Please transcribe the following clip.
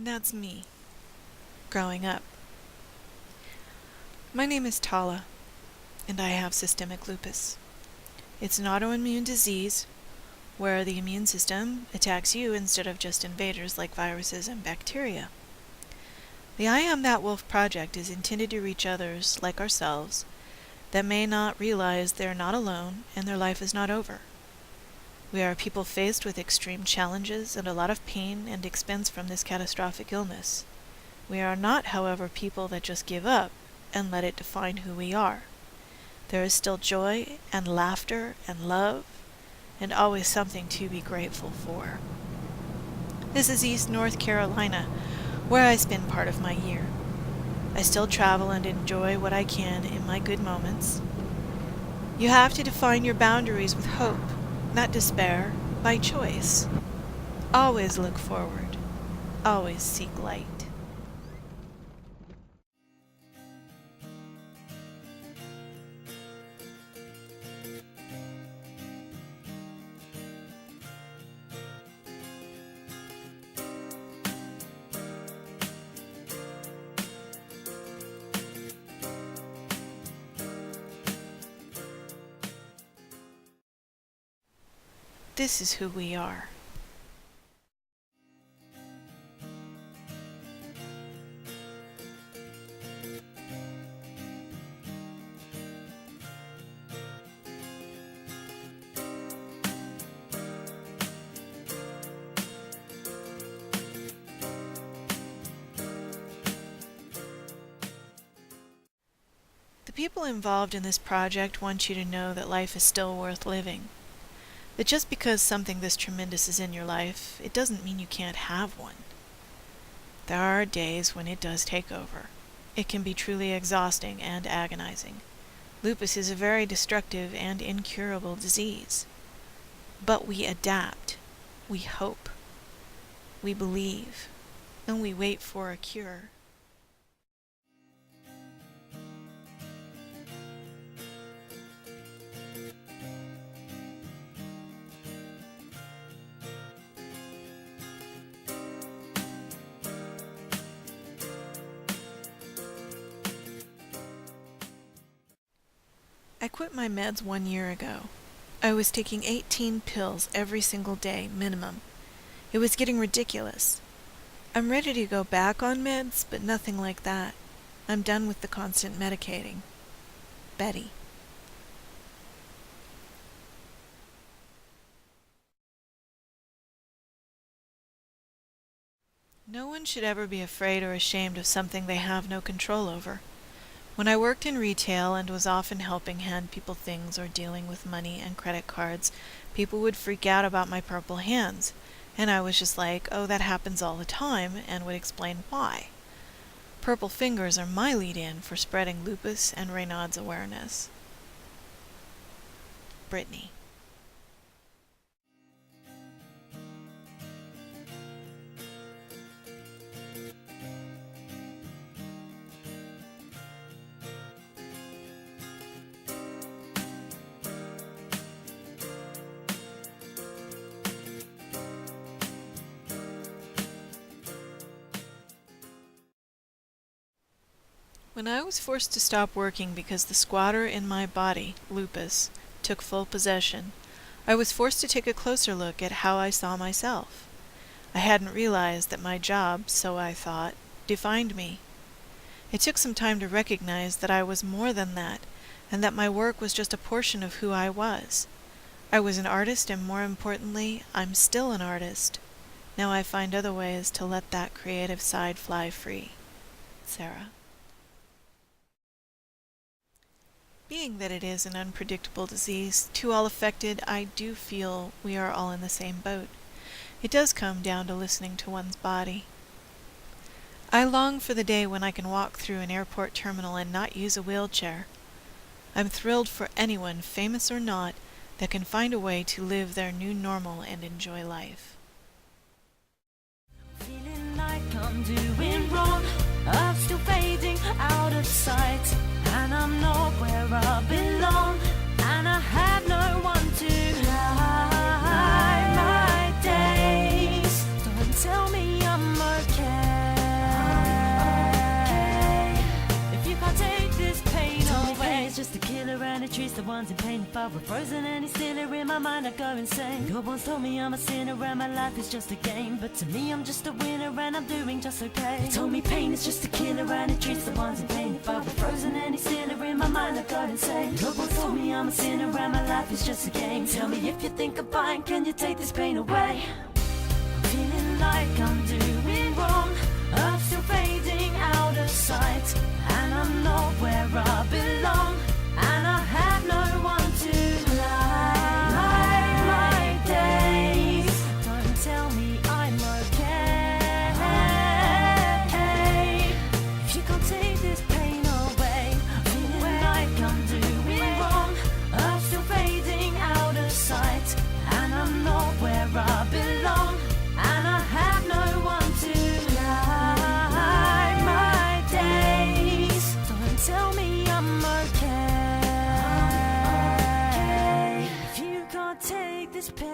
That's me, growing up. My name is Tala, and I have systemic lupus. It's an autoimmune disease where the immune system attacks you instead of just invaders like viruses and bacteria. The I Am That Wolf project is intended to reach others like ourselves that may not realize they're not alone and their life is not over. We are people faced with extreme challenges and a lot of pain and expense from this catastrophic illness. We are not, however, people that just give up and let it define who we are. There is still joy and laughter and love and always something to be grateful for. This is East North Carolina, where I spend part of my year. I still travel and enjoy what I can in my good moments. You have to define your boundaries with hope, not despair, by choice. Always look forward. Always seek light. This is who we are. The people involved in this project want you to know that life is still worth living. That just because something this tremendous is in your life, it doesn't mean you can't have one. There are days when it does take over. It can be truly exhausting and agonizing. Lupus is a very destructive and incurable disease. But we adapt, we hope, we believe, and we wait for a cure. I quit my meds 1 year ago. I was taking 18 pills every single day, minimum. It was getting ridiculous. I'm ready to go back on meds, but nothing like that. I'm done with the constant medicating. Betty. No one should ever be afraid or ashamed of something they have no control over. When I worked in retail and was often helping hand people things or dealing with money and credit cards, people would freak out about my purple hands, and I was just like, oh, that happens all the time, and would explain why. Purple fingers are my lead-in for spreading lupus and Raynaud's awareness. Brittany. When I was forced to stop working because the squatter in my body, lupus, took full possession, I was forced to take a closer look at how I saw myself. I hadn't realized that my job, so I thought, defined me. It took some time to recognize that I was more than that, and that my work was just a portion of who I was. I was an artist, and more importantly, I'm still an artist. Now I find other ways to let that creative side fly free. Sarah. Being that it is an unpredictable disease, to all affected, I do feel we are all in the same boat. It does come down to listening to one's body. I long for the day when I can walk through an airport terminal and not use a wheelchair. I'm thrilled for anyone, famous or not, that can find a way to live their new normal and enjoy life. Feeling like I'm doing wrong, I'm still fading out of sight, and I'm not where I belong, and I have no one to light my days. Don't tell me I'm okay. ones in pain. If I were frozen any stiller in my mind, I'd go insane. God once told me I'm a sinner and my life is just a game, but to me I'm just a winner and I'm doing just okay. They told me pain is just a killer and it treats the ones in pain. If I were frozen any stiller in my mind, I'd go insane. God once told me I'm a sinner and my life is just a game. Tell me if you think I'm fine, can you take this pain away? I'm feeling like I'm doing wrong, I'm still fading out of sight, and I'm not where I belong, and I have no one to light my days. Don't tell me I'm okay. If you can't take this pain away, feeling like I'm doing wrong, I'm still fading out of sight, and I'm not where I belong, and I have no one to light my days. Don't tell me I'm okay. If you can't take this pain